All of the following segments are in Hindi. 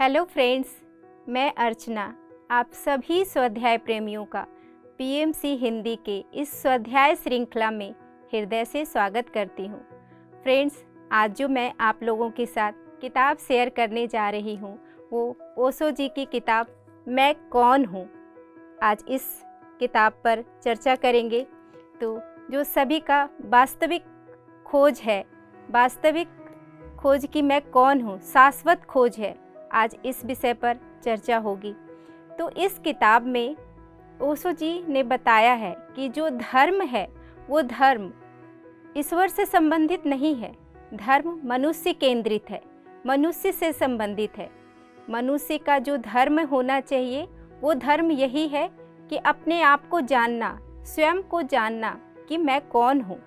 हेलो फ्रेंड्स, मैं अर्चना आप सभी स्वाध्याय प्रेमियों का पीएमसी हिंदी के इस स्वाध्याय श्रृंखला में हृदय से स्वागत करती हूँ। फ्रेंड्स, आज जो मैं आप लोगों के साथ किताब शेयर करने जा रही हूँ वो ओशो जी की किताब मैं कौन हूँ। आज इस किताब पर चर्चा करेंगे। तो जो सभी का वास्तविक खोज है, वास्तविक खोज की मैं कौन हूँ, शाश्वत खोज है, आज इस विषय पर चर्चा होगी। तो इस किताब में ओशो जी ने बताया है कि जो धर्म है वो धर्म ईश्वर से संबंधित नहीं है। धर्म मनुष्य केंद्रित है, मनुष्य से संबंधित है। मनुष्य का जो धर्म होना चाहिए वो धर्म यही है कि अपने आप को जानना, स्वयं को जानना कि मैं कौन हूँ।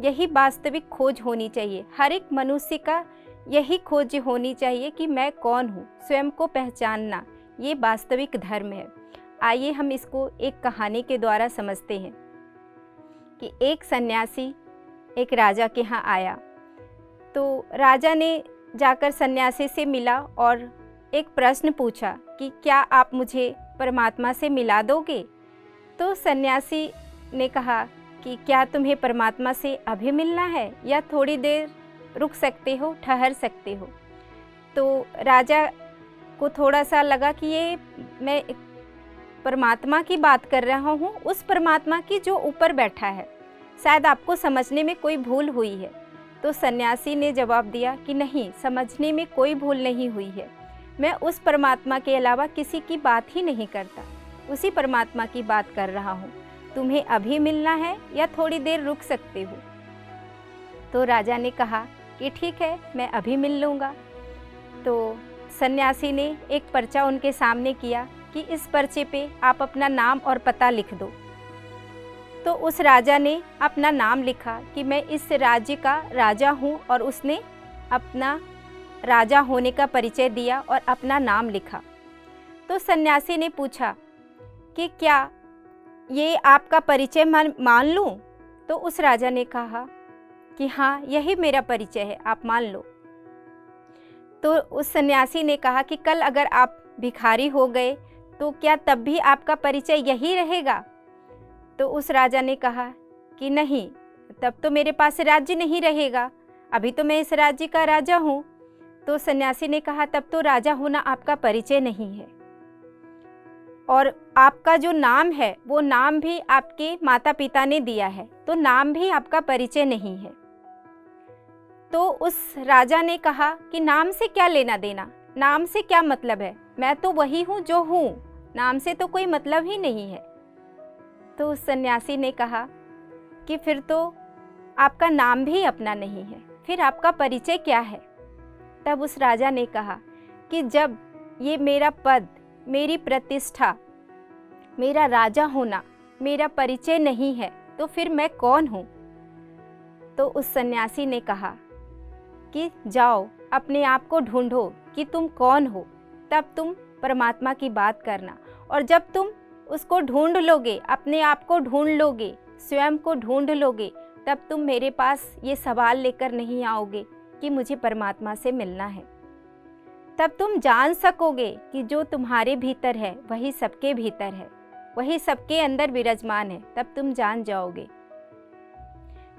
यही वास्तविक खोज होनी चाहिए। हर एक मनुष्य का यही खोज होनी चाहिए कि मैं कौन हूँ, स्वयं को पहचानना, ये वास्तविक धर्म है। आइए हम इसको एक कहानी के द्वारा समझते हैं कि एक सन्यासी एक राजा के यहाँ आया। तो राजा ने जाकर सन्यासी से मिला और एक प्रश्न पूछा कि क्या आप मुझे परमात्मा से मिला दोगे। तो सन्यासी ने कहा कि क्या तुम्हें परमात्मा से अभी मिलना है या थोड़ी देर रुक सकते हो, ठहर सकते हो। तो राजा को थोड़ा सा लगा कि ये मैं परमात्मा की बात कर रहा हूँ, उस परमात्मा की जो ऊपर बैठा है, शायद आपको समझने में कोई भूल हुई है। तो सन्यासी ने जवाब दिया कि नहीं, समझने में कोई भूल नहीं हुई है। मैं उस परमात्मा के अलावा किसी की बात ही नहीं करता, उसी परमात्मा की बात कर रहा हूँ। तुम्हें अभी मिलना है या थोड़ी देर रुक सकते हो। तो राजा ने कहा कि ठीक है, मैं अभी मिल लूँगा। तो सन्यासी ने एक पर्चा उनके सामने किया कि इस पर्चे पे आप अपना नाम और पता लिख दो। तो उस राजा ने अपना नाम लिखा कि मैं इस राज्य का राजा हूँ और उसने अपना राजा होने का परिचय दिया और अपना नाम लिखा। तो सन्यासी ने पूछा कि क्या ये आपका परिचय मान लूँ। तो उस राजा ने कहा कि हाँ, यही मेरा परिचय है, आप मान लो। तो उस सन्यासी ने कहा कि कल अगर आप भिखारी हो गए तो क्या तब भी आपका परिचय यही रहेगा। तो उस राजा ने कहा कि नहीं, तब तो मेरे पास राज्य नहीं रहेगा, अभी तो मैं इस राज्य का राजा हूँ। तो सन्यासी ने कहा तब तो राजा होना आपका परिचय नहीं है, और आपका जो नाम है वो नाम भी आपके माता पिता ने दिया है, तो नाम भी आपका परिचय नहीं है। तो उस राजा ने कहा कि नाम से क्या लेना देना, नाम से क्या मतलब है, मैं तो वही हूँ जो हूँ, नाम से तो कोई मतलब ही नहीं है। तो उस सन्यासी ने कहा कि फिर तो आपका नाम भी अपना नहीं है, फिर आपका परिचय क्या है। तब उस राजा ने कहा कि जब ये मेरा पद, मेरी प्रतिष्ठा, मेरा राजा होना मेरा परिचय नहीं है तो फिर मैं कौन हूँ। तो उस सन्यासी ने कहा कि जाओ अपने आप को ढूंढो कि तुम कौन हो, तब तुम परमात्मा की बात करना। और जब तुम उसको ढूंढ लोगे, अपने आप को ढूंढ लोगे, स्वयं को ढूंढ लोगे, तब तुम मेरे पास ये सवाल लेकर नहीं आओगे कि मुझे परमात्मा से मिलना है। तब तुम जान सकोगे कि जो तुम्हारे भीतर है वही सबके भीतर है, वही सबके अंदर विराजमान है, तब तुम जान जाओगे।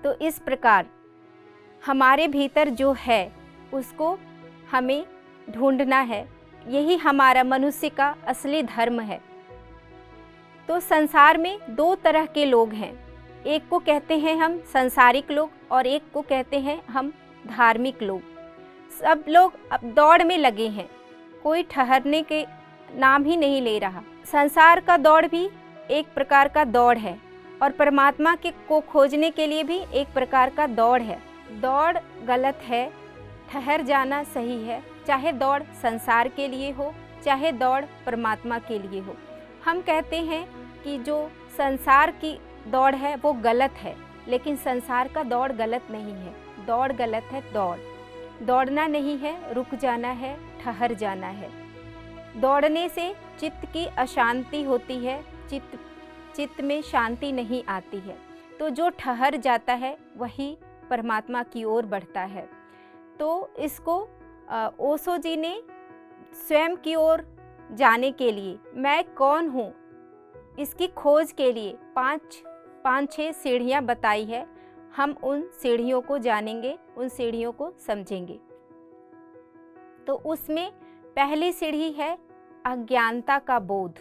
तो इस प्रकार हमारे भीतर जो है उसको हमें ढूंढना है, यही हमारा मनुष्य का असली धर्म है। तो संसार में दो तरह के लोग हैं, एक को कहते हैं हम सांसारिक लोग और एक को कहते हैं हम धार्मिक लोग। सब लोग अब दौड़ में लगे हैं, कोई ठहरने के नाम ही नहीं ले रहा। संसार का दौड़ भी एक प्रकार का दौड़ है और परमात्मा को खोजने के लिए भी एक प्रकार का दौड़ है। दौड़ गलत है, ठहर जाना सही है, चाहे दौड़ संसार के लिए हो चाहे दौड़ परमात्मा के लिए हो। हम कहते हैं कि जो संसार की दौड़ है वो गलत है, लेकिन संसार का दौड़ गलत नहीं है। दौड़ गलत है, दौड़ना नहीं है, रुक जाना है, ठहर जाना है। दौड़ने से चित्त की अशांति होती है, चित्त में शांति नहीं आती है। तो जो ठहर जाता है वही परमात्मा की ओर बढ़ता है। तो इसको ओशो जी ने स्वयं की ओर जाने के लिए, मैं कौन हूँ, इसकी खोज के लिए पाँच छः सीढ़ियाँ बताई है। हम उन सीढ़ियों को जानेंगे, उन सीढ़ियों को समझेंगे। तो उसमें पहली सीढ़ी है अज्ञानता का बोध।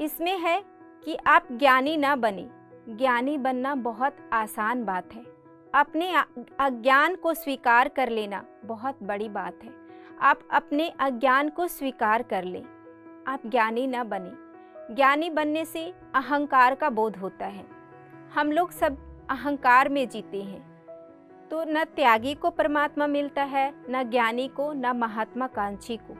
इसमें है कि आप ज्ञानी ना बने। ज्ञानी बनना बहुत आसान बात है। अपने अज्ञान को स्वीकार कर लेना बहुत बड़ी बात है। आप अपने अज्ञान को स्वीकार कर लें। आप ज्ञानी ना बने। ज्ञानी बनने से अहंकार का बोध होता है। हम लोग सब अहंकार में जीते हैं। तो न त्यागी को परमात्मा मिलता है, न ज्ञानी को, न महात्माकांक्षी को।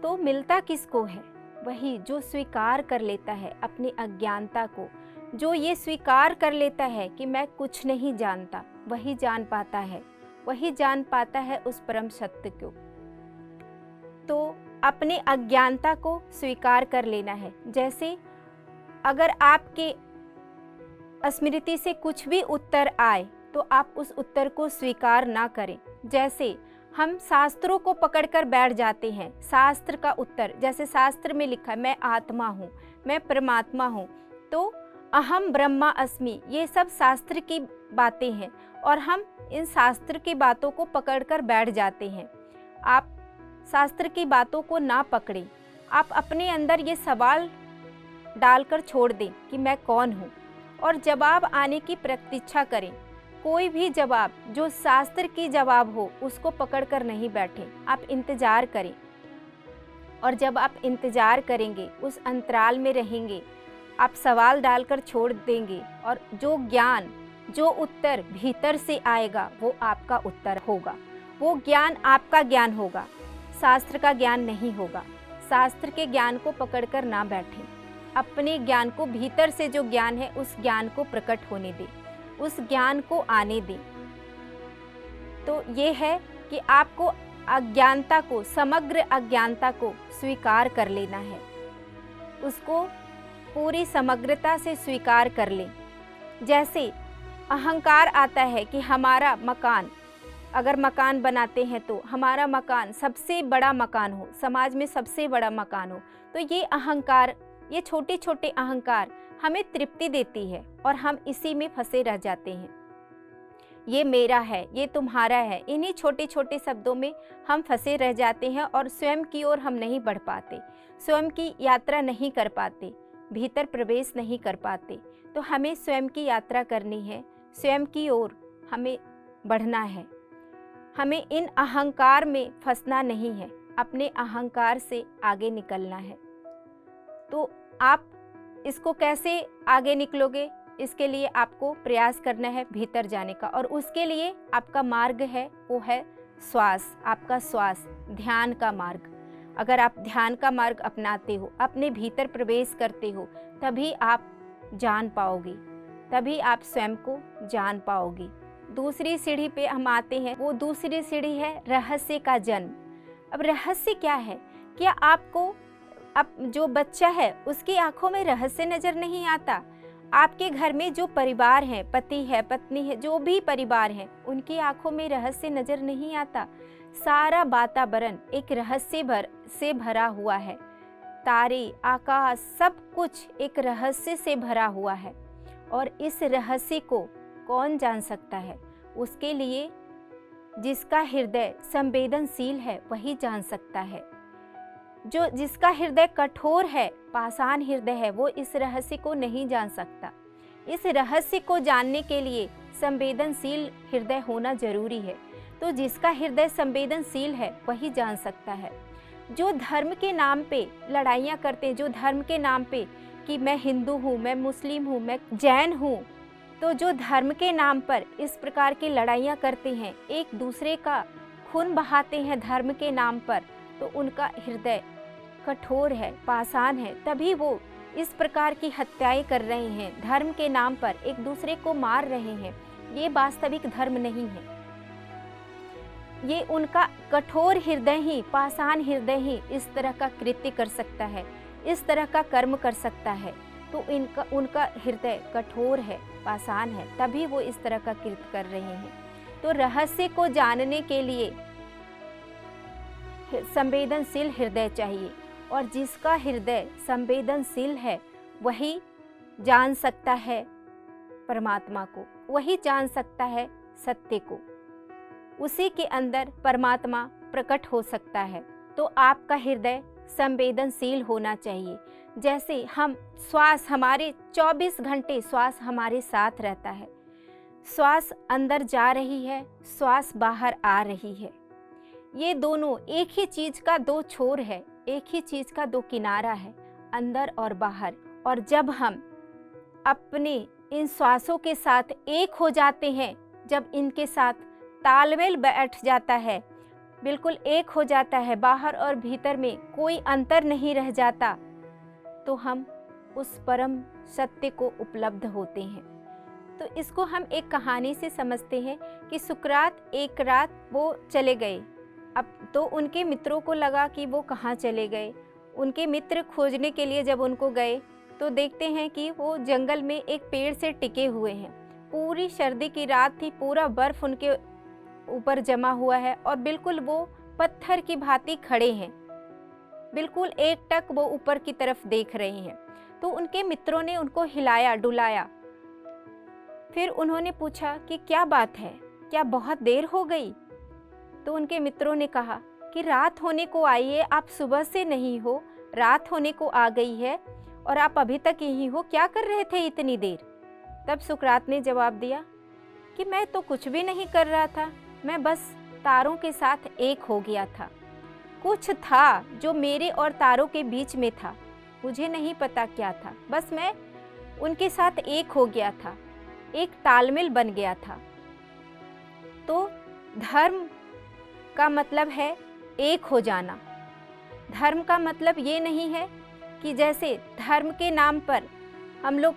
तो मिलता किसको है? वही जो स्वीकार कर लेता है अपनी अज्ञानता को, जो ये स्वीकार कर लेता है कि मैं कुछ नहीं जानता, वही जान पाता है, वही जान पाता है उस परम सत्य को। तो अपने अज्ञानता को स्वीकार कर लेना है। जैसे अगर आपके स्मृति से कुछ भी उत्तर आए तो आप उस उत्तर को स्वीकार ना करें। जैसे हम शास्त्रों को पकड़कर बैठ जाते हैं, शास्त्र का उत्तर, जैसे शास्त्र में लिखा है मैं आत्मा हूँ, मैं परमात्मा हूँ, तो अहम ब्रह्मा अस्मि, ये सब शास्त्र की बातें हैं और हम इन शास्त्र की बातों को पकड़कर बैठ जाते हैं। आप शास्त्र की बातों को ना पकड़ें। आप अपने अंदर ये सवाल डालकर छोड़ दें कि मैं कौन हूँ, और जवाब आने की प्रतीक्षा करें। कोई भी जवाब जो शास्त्र की जवाब हो उसको पकड़कर नहीं बैठें, आप इंतज़ार करें। और जब आप इंतज़ार करेंगे, उस अंतराल में रहेंगे, आप सवाल डालकर छोड़ देंगे और जो ज्ञान, जो उत्तर भीतर से आएगा वो आपका उत्तर होगा। वो ज्ञान आपका ज्ञान होगा, शास्त्र का ज्ञान नहीं होगा। शास्त्र के ज्ञान को पकड़कर ना बैठें। अपने ज्ञान को, भीतर से जो ज्ञान है उस ज्ञान को प्रकट होने दें, उस ज्ञान को आने दें। तो ये है कि आपको अज्ञानता को, समग्र अज्ञानता को स्वीकार कर लेना है। उसको पूरी समग्रता से स्वीकार कर लें। जैसे अहंकार आता है कि हमारा मकान, अगर मकान बनाते हैं तो हमारा मकान सबसे बड़ा मकान हो, समाज में सबसे बड़ा मकान हो, तो ये अहंकार, ये छोटे छोटे अहंकार हमें तृप्ति देती है और हम इसी में फंसे रह जाते हैं। ये मेरा है, ये तुम्हारा है, इन्हीं छोटे छोटे शब्दों में हम फंसे रह जाते हैं और स्वयं की ओर हम नहीं बढ़ पाते, स्वयं की यात्रा नहीं कर पाते, भीतर प्रवेश नहीं कर पाते। तो हमें स्वयं की यात्रा करनी है, स्वयं की ओर हमें बढ़ना है। हमें इन अहंकार में फंसना नहीं है, अपने अहंकार से आगे निकलना है। तो आप इसको कैसे आगे निकलोगे? इसके लिए आपको प्रयास करना है भीतर जाने का, और उसके लिए आपका मार्ग है, वो है श्वास, आपका श्वास, ध्यान का मार्ग। अगर आप ध्यान का मार्ग अपनाते हो, अपने भीतर प्रवेश करते हो, तभी आप जान पाओगे, तभी आप स्वयं को जान पाओगे। दूसरी सीढ़ी पे हम आते हैं। वो दूसरी सीढ़ी है रहस्य का जन्म। अब रहस्य क्या है? क्या आपको, अब जो बच्चा है उसकी आंखों में रहस्य नजर नहीं आता? आपके घर में जो परिवार है, पति है, पत्नी है, जो भी परिवार है, उनकी आंखों में रहस्य नजर नहीं आता? सारा वातावरण एक रहस्य से भरा हुआ है। तारे, आकाश, सब कुछ एक रहस्य से भरा हुआ है। और इस रहस्य को कौन जान सकता है? उसके लिए जिसका हृदय संवेदनशील है वही जान सकता है। जो जिसका हृदय कठोर है, पाषाण हृदय है, वो इस रहस्य को नहीं जान सकता। इस रहस्य को जानने के लिए संवेदनशील हृदय होना जरूरी है। तो जिसका हृदय संवेदनशील है वही जान सकता है। जो धर्म के नाम पे लड़ाइयाँ करते हैं, जो धर्म के नाम पे कि मैं हिंदू हूँ, मैं मुस्लिम हूँ, मैं जैन हूँ, तो जो धर्म के नाम पर इस प्रकार की लड़ाइयाँ करते हैं, एक दूसरे का खून बहाते हैं धर्म के नाम पर, तो उनका हृदय कठोर है, पाषाण है, तभी वो इस प्रकार की हत्याएं कर रहे हैं, धर्म के नाम पर एक दूसरे को मार रहे हैं। ये वास्तविक धर्म नहीं है। ये उनका कठोर हृदय ही, पाषाण हृदय ही इस तरह का कृत्य कर सकता है, इस तरह का कर्म कर सकता है। तो उनका हृदय कठोर है, पाषाण है, तभी वो इस तरह का कृत्य कर रहे हैं। तो रहस्य को जानने के लिए संवेदनशील हृदय चाहिए, और जिसका हृदय संवेदनशील है वही जान सकता है परमात्मा को, वही जान सकता है सत्य को, उसी के अंदर परमात्मा प्रकट हो सकता है। तो आपका हृदय संवेदनशील होना चाहिए। जैसे हम श्वास, हमारे 24 घंटे श्वास हमारे साथ रहता है, श्वास अंदर जा रही है, श्वास बाहर आ रही है, ये दोनों एक ही चीज़ का दो छोर है, एक ही चीज़ का दो किनारा है, अंदर और बाहर। और जब हम अपने इन श्वासों के साथ एक हो जाते हैं, जब इनके साथ तालमेल बैठ जाता है, बिल्कुल एक हो जाता है, बाहर और भीतर में कोई अंतर नहीं रह जाता, तो हम उस परम सत्य को उपलब्ध होते हैं। तो इसको हम एक कहानी से समझते हैं कि सुकरात एक रात वो चले गए। अब तो उनके मित्रों को लगा कि वो कहाँ चले गए। उनके मित्र खोजने के लिए जब उनको गए तो देखते हैं कि वो जंगल में एक पेड़ से टिके हुए हैं। पूरी सर्दी की रात थी, पूरा बर्फ उनके ऊपर जमा हुआ है और बिल्कुल वो पत्थर की भांति खड़े हैं, बिल्कुल एकटक वो ऊपर की तरफ देख रहे हैं। तो उनके मित्रों ने उनको हिलाया डुलाया, फिर उन्होंने पूछा कि क्या बात है, क्या बहुत देर हो गई? तो उनके मित्रों ने कहा कि रात होने को आई है, आप सुबह से नहीं हो, रात होने को आ गई है और आप अभी तक यहीं हो, क्या कर रहे थे इतनी देर? तब सुकरात ने जवाब दिया कि मैं तो कुछ भी नहीं कर रहा था, मैं बस तारों के साथ एक हो गया था। कुछ था जो मेरे और तारों के बीच में था, मुझे नहीं पता क्या था, बस मैं उनके साथ एक हो गया था, एक तालमेल बन गया था। तो धर्म का मतलब है एक हो जाना। धर्म का मतलब ये नहीं है कि जैसे धर्म के नाम पर हम लोग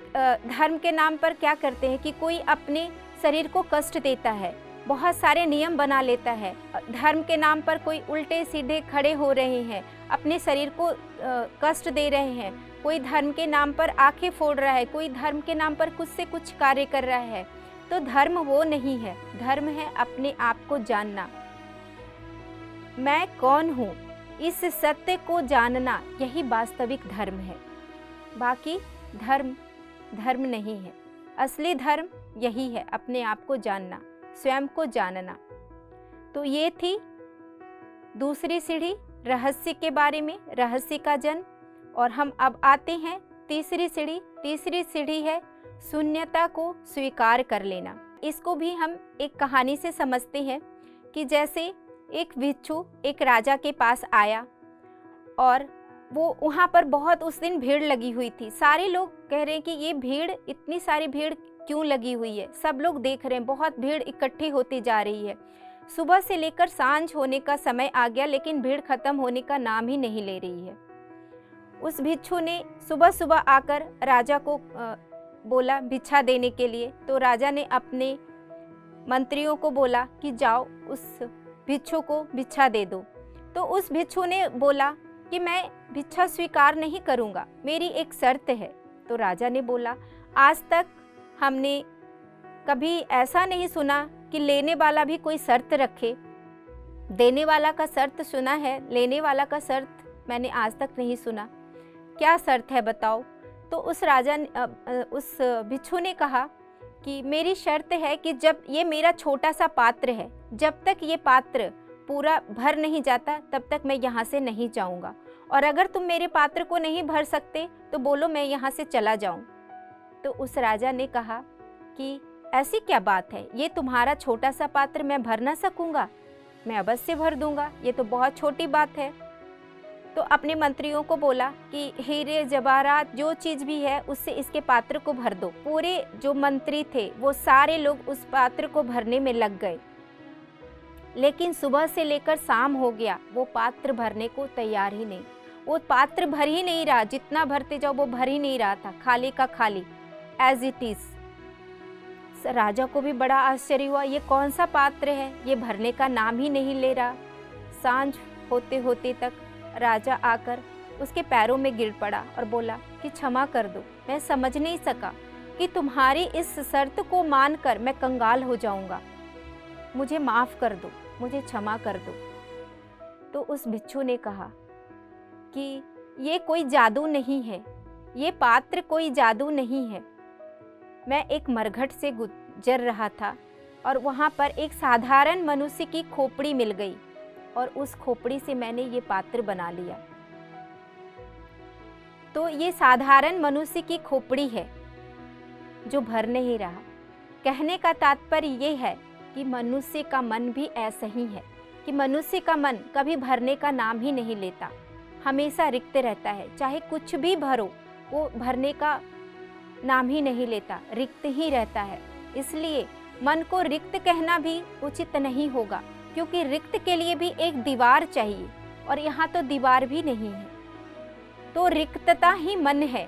धर्म के नाम पर क्या करते हैं कि कोई अपने शरीर को कष्ट देता है, बहुत सारे नियम बना लेता है। धर्म के नाम पर कोई उल्टे सीधे खड़े हो रहे हैं, अपने शरीर को कष्ट दे रहे हैं, कोई धर्म के नाम पर आंखें फोड़ रहा है, कोई धर्म के नाम पर कुछ से कुछ कार्य कर रहा है। तो धर्म वो नहीं है। धर्म है अपने आप को जानना, मैं कौन हूँ, इस सत्य को जानना, यही वास्तविक धर्म है। बाकी धर्म नहीं है। असली धर्म यही है, अपने आप को जानना, स्वयं को जानना। तो ये थी दूसरी सीढ़ी रहस्य के बारे में, रहस्य का जन्म। और हम अब आते हैं तीसरी सीढ़ी। तीसरी सीढ़ी है शून्यता को स्वीकार कर लेना। इसको भी हम एक कहानी से समझते हैं कि जैसे एक भिक्षु एक राजा के पास आया और वो वहाँ पर बहुत उस दिन भीड़ लगी हुई थी। सारे लोग कह रहे हैं कि ये भीड़, इतनी सारी भीड़ क्यों लगी हुई है? सब लोग देख रहे हैं, बहुत भीड़ इकट्ठी होती जा रही है। सुबह से लेकर सांझ होने का समय आ गया, लेकिन भीड़ खत्म होने का नाम ही नहीं ले रही है। उस भिक्षु ने सुबह सुबह आकर राजा को बोला भिक्षा देने के लिए। तो राजा ने अपने मंत्रियों को बोला कि जाओ उस भिक्षु को भिक्षा दे दो। तो उस भिक्षु ने बोला कि मैं भिक्षा स्वीकार नहीं करूँगा, मेरी एक शर्त है। तो राजा ने बोला आज तक हमने कभी ऐसा नहीं सुना कि लेने वाला भी कोई शर्त रखे। देने वाला का शर्त सुना है, लेने वाला का शर्त मैंने आज तक नहीं सुना। क्या शर्त है बताओ? तो उस राजा उस भिक्षु ने कहा कि मेरी शर्त है कि जब ये मेरा छोटा सा पात्र है, जब तक ये पात्र पूरा भर नहीं जाता तब तक मैं यहाँ से नहीं जाऊँगा, और अगर तुम मेरे पात्र को नहीं भर सकते तो बोलो मैं यहाँ से चला जाऊँ। तो उस राजा ने कहा कि ऐसी क्या बात है, ये तुम्हारा छोटा सा पात्र मैं भर ना सकूँगा? मैं अवश्य भर दूँगा, ये तो बहुत छोटी बात है। तो अपने मंत्रियों को बोला कि हीरे जवाहरात जो चीज़ भी है उससे इसके पात्र को भर दो। पूरे जो मंत्री थे वो सारे लोग उस पात्र को भरने में लग गए, लेकिन सुबह से लेकर शाम हो गया, वो पात्र भरने को तैयार ही नहीं। वो पात्र भर ही नहीं रहा, जितना भरते जाओ वो भर ही नहीं रहा था, खाली का खाली, एज इट इज। राजा को भी बड़ा आश्चर्य हुआ, ये कौन सा पात्र है, ये भरने का नाम ही नहीं ले रहा। सांझ होते होते तक राजा आकर उसके पैरों में गिर पड़ा और बोला कि क्षमा कर दो, मैं समझ नहीं सका कि तुम्हारी इस शर्त को मानकर मैं कंगाल हो जाऊंगा, मुझे माफ़ कर दो, मुझे क्षमा कर दो। तो उस भिक्षु ने कहा कि ये कोई जादू नहीं है, ये पात्र कोई जादू नहीं है। मैं एक मरघट से गुजर रहा था और वहाँ पर एक साधारण मनुष्य की खोपड़ी मिल गई और उस खोपड़ी से मैंने ये पात्र बना लिया। तो ये साधारण मनुष्य की खोपड़ी है जो भर नहीं रहा। कहने का तात्पर्य ये है कि मनुष्य का मन भी ऐसा ही है कि मनुष्य का मन कभी भरने का नाम ही नहीं लेता, हमेशा रिक्त रहता है। चाहे कुछ भी भरो, वो भरने का नाम ही नहीं लेता, रिक्त ही रहता है। इसलिए मन को रिक्त कहना भी उचित नहीं होगा, क्योंकि रिक्त के लिए भी एक दीवार चाहिए और यहाँ तो दीवार भी नहीं है। तो रिक्तता ही मन है।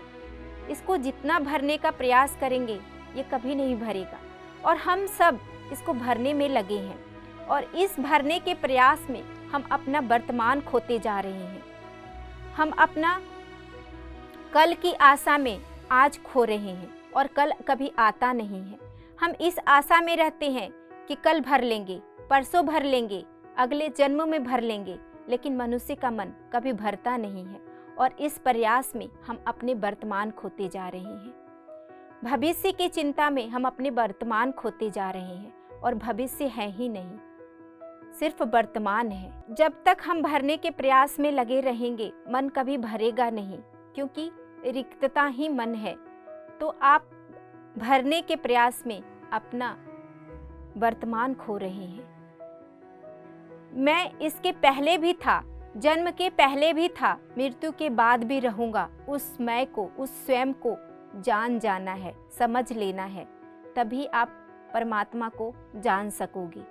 इसको जितना भरने का प्रयास करेंगे ये कभी नहीं भरेगा और हम सब इसको भरने में लगे हैं और इस भरने के प्रयास में हम अपना वर्तमान खोते जा रहे हैं। हम अपना कल की आशा में आज खो रहे हैं और कल कभी आता नहीं है। हम इस आशा में रहते हैं कि कल भर लेंगे, परसों भर लेंगे, अगले जन्म में भर लेंगे, लेकिन मनुष्य का मन कभी भरता नहीं है और इस प्रयास में हम अपने वर्तमान खोते जा रहे हैं। भविष्य की चिंता में हम अपने वर्तमान खोते जा रहे हैं और भविष्य है ही नहीं, सिर्फ वर्तमान है। जब तक हम भरने के प्रयास में लगे रहेंगे मन कभी भरेगा नहीं, क्योंकि रिक्तता ही मन है। तो आप भरने के प्रयास में अपना वर्तमान खो रहे हैं। मैं इसके पहले भी था, जन्म के पहले भी था, मृत्यु के बाद भी रहूंगा। उस मैं को, उस स्वयं को जान जाना है, समझ लेना है, तभी आप परमात्मा को जान सकोगे।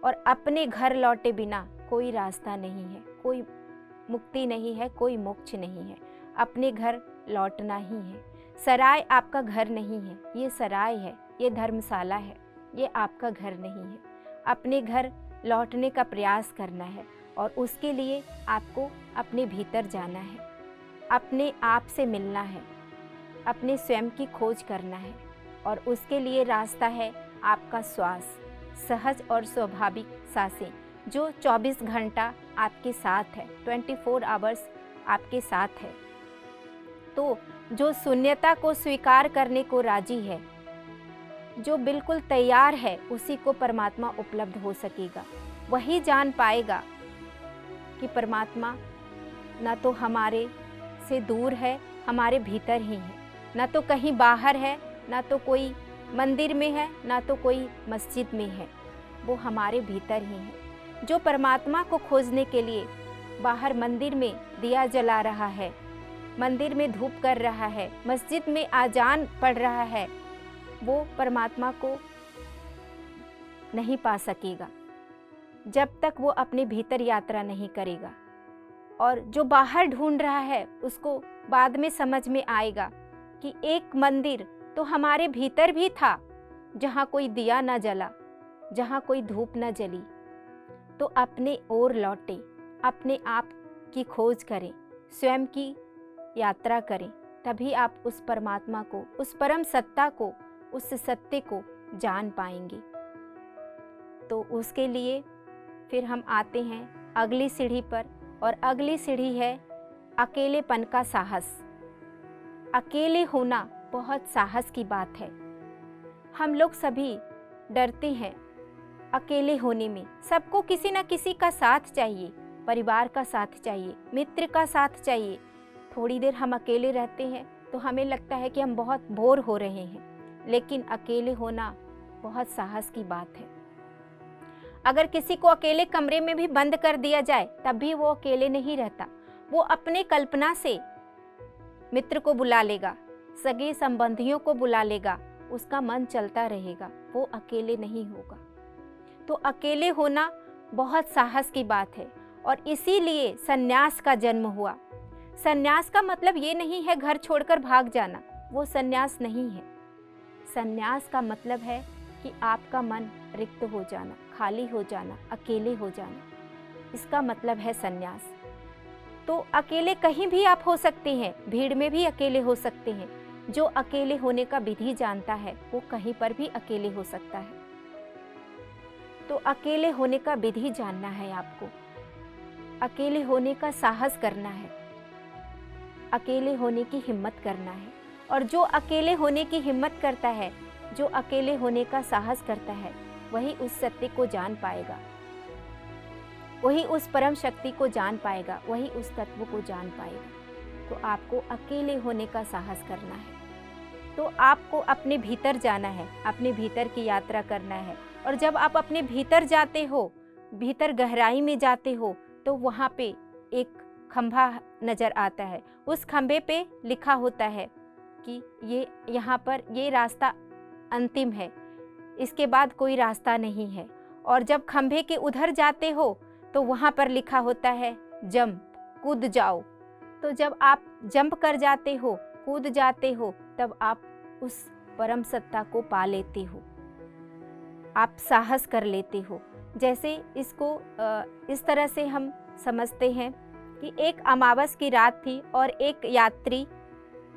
और अपने घर लौटे बिना कोई रास्ता नहीं है, कोई मुक्ति नहीं है, कोई मोक्ष नहीं है। अपने घर लौटना ही है। सराय आपका घर नहीं है, ये सराय है, ये धर्मशाला है, ये आपका घर नहीं है। अपने घर लौटने का प्रयास करना है और उसके लिए आपको अपने भीतर जाना है, अपने आप से मिलना है, अपने स्वयं की खोज करना है। और उसके लिए रास्ता है आपका श्वास, सहज और स्वाभाविक सांसें जो 24 घंटा आपके साथ है, 24 आवर्स आपके साथ है। तो जो शून्यता को स्वीकार करने को राजी है, जो बिल्कुल तैयार है, उसी को परमात्मा उपलब्ध हो सकेगा। वही जान पाएगा कि परमात्मा न तो हमारे से दूर है, हमारे भीतर ही है, न तो कहीं बाहर है, न तो कोई मंदिर में है, न तो कोई मस्जिद में है, वो हमारे भीतर ही है। जो परमात्मा को खोजने के लिए बाहर मंदिर में दिया जला रहा है, मंदिर में धूप कर रहा है, मस्जिद में आजान पढ़ रहा है, वो परमात्मा को नहीं पा सकेगा जब तक वो अपने भीतर यात्रा नहीं करेगा। और जो बाहर ढूंढ रहा है उसको बाद में समझ में आएगा कि एक मंदिर तो हमारे भीतर भी था, जहाँ कोई दिया न जला, जहाँ कोई धूप न जली। तो अपने ओर लौटे, अपने आप की खोज करें, स्वयं की यात्रा करें, तभी आप उस परमात्मा को, उस परम सत्ता को, उस सत्य को जान पाएंगे। तो उसके लिए फिर हम आते हैं अगली सीढ़ी पर, और अगली सीढ़ी है अकेलेपन का साहस। अकेले होना बहुत साहस की बात है। हम लोग सभी डरते हैं अकेले होने में। सबको किसी न किसी का साथ चाहिए, परिवार का साथ चाहिए, मित्र का साथ चाहिए। थोड़ी देर हम अकेले रहते हैं तो हमें लगता है कि हम बहुत बोर हो रहे हैं, लेकिन अकेले होना बहुत साहस की बात है। अगर किसी को अकेले कमरे में भी बंद कर दिया जाए तब भी वो अकेले नहीं रहता। वो अपने कल्पना से मित्र को बुला लेगा, सगे संबंधियों को बुला लेगा, उसका मन चलता रहेगा, वो अकेले नहीं होगा। तो अकेले होना बहुत साहस की बात है और इसीलिए संन्यास का जन्म हुआ। संन्यास का मतलब ये नहीं है घर छोड़कर भाग जाना, वो संन्यास नहीं है। संन्यास का मतलब है कि आपका मन रिक्त हो जाना, खाली हो जाना, अकेले हो जाना, इसका मतलब है संन्यास। तो अकेले कहीं भी आप हो सकते हैं, भीड़ में भी अकेले हो सकते हैं। जो अकेले होने का विधि जानता है वो कहीं पर भी अकेले हो सकता है। तो अकेले होने का विधि जानना है आपको। अकेले होने का साहस करना है, अकेले होने की हिम्मत करना है। और जो अकेले होने की हिम्मत करता है, जो अकेले होने का साहस करता है, वही उस सत्य को जान पाएगा, वही उस परम शक्ति को जान पाएगा, वही उस तत्व को जान पाएगा। तो आपको अकेले होने का साहस करना है। तो आपको अपने भीतर जाना है, अपने भीतर की यात्रा करना है। और जब आप अपने भीतर जाते हो, भीतर गहराई में जाते हो, तो वहाँ पे एक खंभा नज़र आता है। उस खंभे पे लिखा होता है कि ये यहाँ पर ये रास्ता अंतिम है, इसके बाद कोई रास्ता नहीं है। और जब खंभे के उधर जाते हो तो वहाँ पर लिखा होता है जंप, कूद जाओ। तो जब आप जंप कर जाते हो, कूद जाते हो, तब आप उस परम सत्ता को पा लेते हो, आप साहस कर लेते हो। जैसे इसको इस तरह से हम समझते हैं कि एक अमावस की रात थी और एक यात्री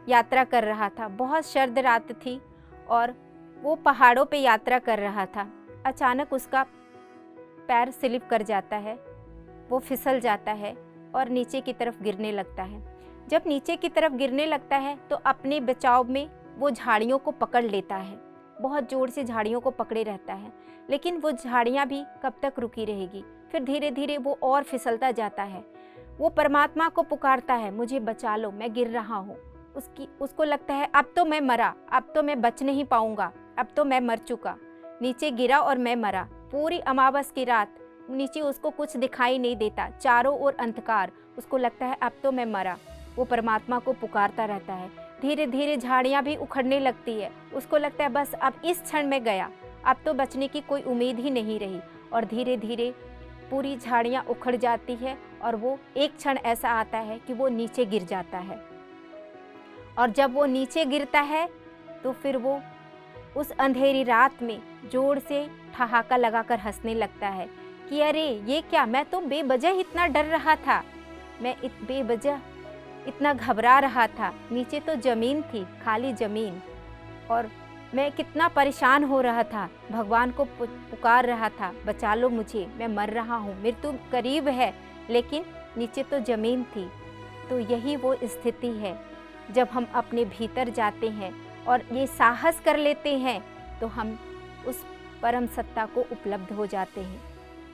यात्रा कर रहा था। बहुत सर्द रात थी और वो पहाड़ों पे यात्रा कर रहा था। अचानक उसका पैर स्लिप कर जाता है, वो फिसल जाता है और नीचे की तरफ गिरने लगता है। जब नीचे की तरफ गिरने लगता है तो अपने बचाव में वो झाड़ियों को पकड़ लेता है, बहुत ज़ोर से झाड़ियों को पकड़े रहता है। लेकिन वो झाड़ियाँ भी कब तक रुकी रहेगी, फिर धीरे धीरे वो और फिसलता जाता है। वो परमात्मा को पुकारता है, मुझे बचा लो, मैं गिर रहा हूँ। उसको लगता है अब तो मैं मरा, अब तो मैं बच नहीं पाऊँगा, अब तो मैं मर चुका। नीचे गिरा और मैं मरा। पूरी अमावस की रात नीचे उसको कुछ दिखाई नहीं देता, चारों ओर अंधकार। उसको लगता है अब तो मैं मरा। वो परमात्मा को पुकारता रहता है। धीरे धीरे झाड़ियाँ भी उखड़ने लगती है। उसको लगता है बस अब इस क्षण में गया, अब तो बचने की कोई उम्मीद ही नहीं रही। और धीरे धीरे पूरी झाड़ियाँ उखड़ जाती है और वो एक क्षण ऐसा आता है कि वो नीचे गिर जाता है। और जब वो नीचे गिरता है तो फिर वो उस अंधेरी रात में जोर से ठहाका लगाकर हंसने लगता है कि अरे ये क्या, मैं तो बेवजह इतना डर रहा था, मैं बेवजह इतना घबरा रहा था। नीचे तो ज़मीन थी, खाली ज़मीन, और मैं कितना परेशान हो रहा था, भगवान को पुकार रहा था, बचा लो मुझे, मैं मर रहा हूँ, मृत्यु करीब है, लेकिन नीचे तो ज़मीन थी। तो यही वो स्थिति है जब हम अपने भीतर जाते हैं और ये साहस कर लेते हैं, तो हम उस परम सत्ता को उपलब्ध हो जाते हैं।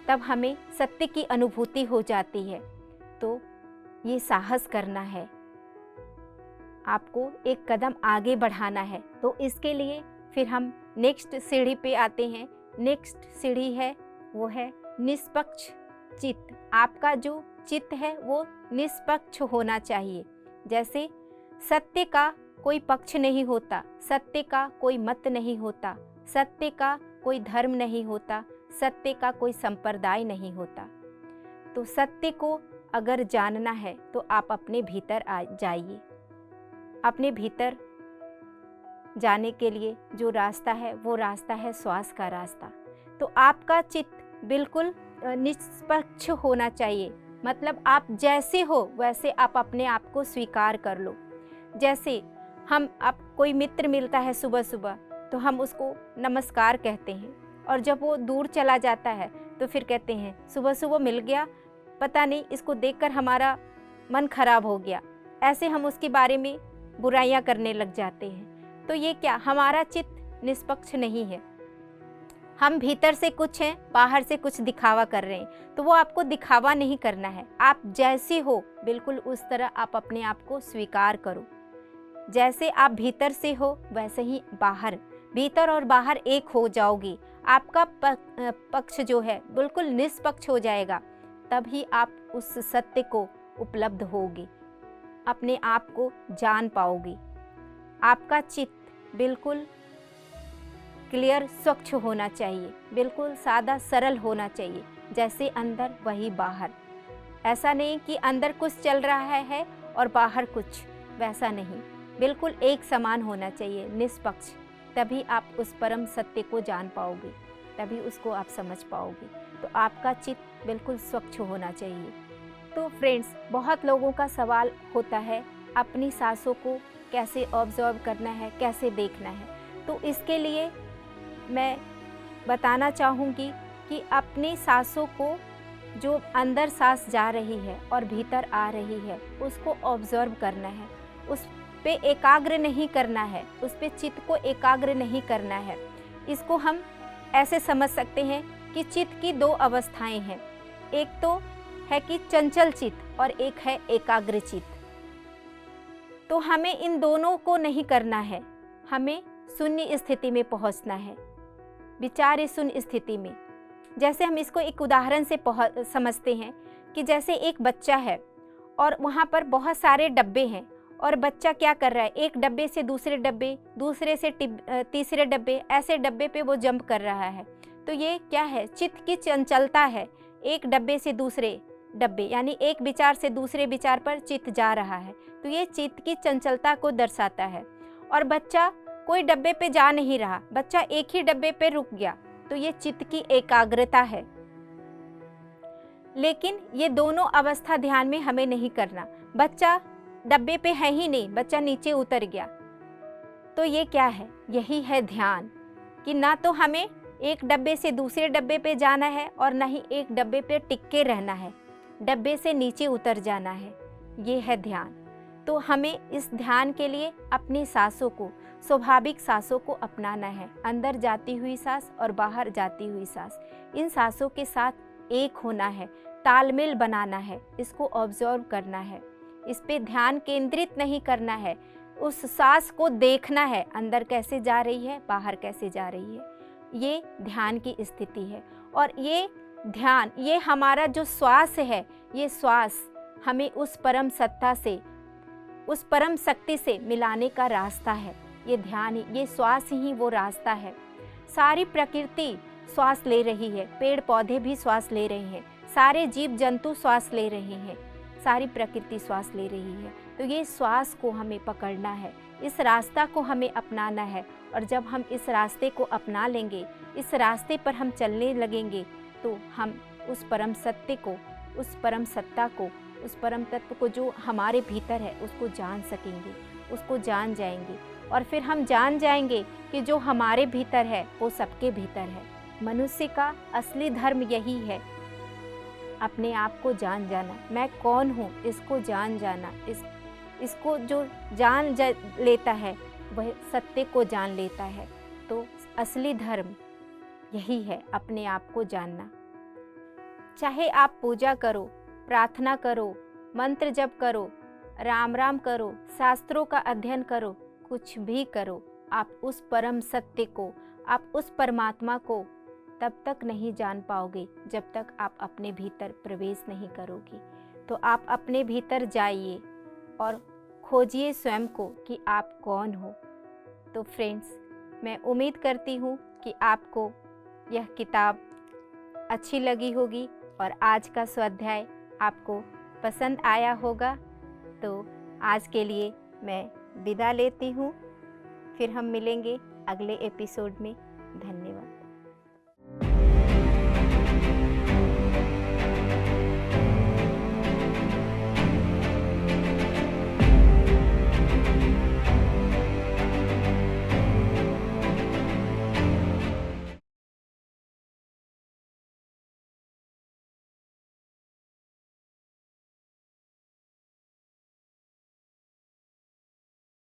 तब हमें सत्य की अनुभूति हो जाती है। तो ये साहस करना है, आपको एक कदम आगे बढ़ाना है। तो इसके लिए फिर हम नेक्स्ट सीढ़ी पे आते हैं। नेक्स्ट सीढ़ी है वो है निष्पक्ष चित्त। आपका जो चित्त है वो निष्पक्ष होना चाहिए। जैसे सत्य का कोई पक्ष नहीं होता, सत्य का कोई मत नहीं होता, सत्य का कोई धर्म नहीं होता, सत्य का कोई संप्रदाय नहीं होता। तो सत्य को अगर जानना है तो आप अपने भीतर आ जाइए। अपने भीतर जाने के लिए जो रास्ता है वो रास्ता है श्वास का रास्ता। तो आपका चित्त बिल्कुल निष्पक्ष होना चाहिए। मतलब आप जैसे हो वैसे आप अपने आप को स्वीकार कर लो। जैसे आप कोई मित्र मिलता है सुबह सुबह तो हम उसको नमस्कार कहते हैं, और जब वो दूर चला जाता है तो फिर कहते हैं सुबह सुबह मिल गया, पता नहीं इसको देखकर हमारा मन खराब हो गया। ऐसे हम उसके बारे में बुराइयां करने लग जाते हैं। तो ये क्या, हमारा चित्त निष्पक्ष नहीं है। हम भीतर से कुछ हैं, बाहर से कुछ दिखावा कर रहे हैं। तो वो आपको दिखावा नहीं करना है। आप जैसे हो बिल्कुल उस तरह आप अपने आप को स्वीकार करो। जैसे आप भीतर से हो वैसे ही बाहर, भीतर और बाहर एक हो जाओगी। आपका पक्ष जो है बिल्कुल निष्पक्ष हो जाएगा। तभी आप उस सत्य को उपलब्ध होगी, अपने आप को जान पाओगी। आपका चित्त बिल्कुल क्लियर, स्वच्छ होना चाहिए, बिल्कुल सादा सरल होना चाहिए। जैसे अंदर वही बाहर। ऐसा नहीं कि अंदर कुछ चल रहा है और बाहर कुछ, वैसा नहीं। बिल्कुल एक समान होना चाहिए, निष्पक्ष। तभी आप उस परम सत्य को जान पाओगे, तभी उसको आप समझ पाओगे। तो आपका चित्त बिल्कुल स्वच्छ होना चाहिए। तो फ्रेंड्स, बहुत लोगों का सवाल होता है अपनी सांसों को कैसे ऑब्जर्व करना है, कैसे देखना है। तो इसके लिए मैं बताना चाहूँगी कि अपनी सांसों को जो अंदर सांस जा रही है और भीतर आ रही है उसको ऑब्जर्व करना है, उस पे एकाग्र नहीं करना है, उस पे चित्त को एकाग्र नहीं करना है। इसको हम ऐसे समझ सकते हैं कि चित्त की दो अवस्थाएं हैं, एक तो है कि चंचल चित्त और एक है एकाग्र चित्त। तो हमें इन दोनों को नहीं करना है, हमें शून्य स्थिति में पहुंचना है, विचार शून्य स्थिति में। जैसे हम इसको एक उदाहरण से समझते हैं कि जैसे एक बच्चा है और वहाँ पर बहुत सारे डब्बे हैं और बच्चा क्या कर रहा है, एक डब्बे से दूसरे डब्बे, दूसरे से तीसरे डब्बे, ऐसे डब्बे पे वो जंप कर रहा है। तो ये क्या है, चित्त की चंचलता है। एक डब्बे से दूसरे डब्बे यानी एक विचार से दूसरे विचार पर चित्त जा रहा है, तो ये चित्त की चंचलता को दर्शाता है। और बच्चा कोई डब्बे पे जा नहीं रहा, बच्चा एक ही डब्बे पे रुक गया, तो ये चित्त की एकाग्रता है। लेकिन ये दोनों अवस्था ध्यान में हमें नहीं करना। बच्चा डब्बे पे है ही नहीं, बच्चा नीचे उतर गया, तो ये क्या है, यही है ध्यान, कि ना तो हमें एक डब्बे से दूसरे डब्बे पे जाना है और ना ही एक डब्बे पे टिक के रहना है, डब्बे से नीचे उतर जाना है। ये है ध्यान। तो हमें इस ध्यान के लिए अपनी सांसों को, स्वाभाविक सांसों को अपनाना है, अंदर जाती हुई सांस और बाहर जाती हुई सांस, इन सांसों के साथ एक होना है, तालमेल बनाना है, इसको ऑब्जर्व करना है, इस पे ध्यान केंद्रित नहीं करना है, उस सांस को देखना है, अंदर कैसे जा रही है, बाहर कैसे जा रही है। ये ध्यान की स्थिति है। और ये ध्यान, ये हमारा जो श्वास है, ये श्वास हमें उस परम सत्ता से, उस परम शक्ति से मिलाने का रास्ता है। ये ध्यान ही, ये श्वास ही वो रास्ता है। सारी प्रकृति श्वास ले रही है, पेड़ पौधे भी श्वास ले रहे हैं, सारे जीव जंतु श्वास ले रहे हैं, सारी प्रकृति श्वास ले रही है। तो ये श्वास को हमें पकड़ना है, इस रास्ता को हमें अपनाना है। और जब हम इस रास्ते को अपना लेंगे, इस रास्ते पर हम चलने लगेंगे, तो हम उस परम सत्य को, उस परम सत्ता को, उस परम तत्व को जो हमारे भीतर है, उसको जान सकेंगे, उसको जान जाएंगे। और फिर हम जान जाएंगे कि जो हमारे भीतर है वो सबके भीतर है। मनुष्य का असली धर्म यही है, अपने आप को जान जाना, मैं कौन हूँ इसको जान जाना। इसको जो जान लेता है वह सत्य को जान लेता है। तो असली धर्म यही है, अपने आप को जानना। चाहे आप पूजा करो, प्रार्थना करो, मंत्र जप करो, राम राम करो, शास्त्रों का अध्ययन करो, कुछ भी करो, आप उस परम सत्य को, आप उस परमात्मा को तब तक नहीं जान पाओगे जब तक आप अपने भीतर प्रवेश नहीं करोगे। तो आप अपने भीतर जाइए और खोजिए स्वयं को कि आप कौन हो। तो फ्रेंड्स, मैं उम्मीद करती हूँ कि आपको यह किताब अच्छी लगी होगी और आज का स्वाध्याय आपको पसंद आया होगा। तो आज के लिए मैं विदा लेती हूँ, फिर हम मिलेंगे अगले एपिसोड में। धन्यवाद।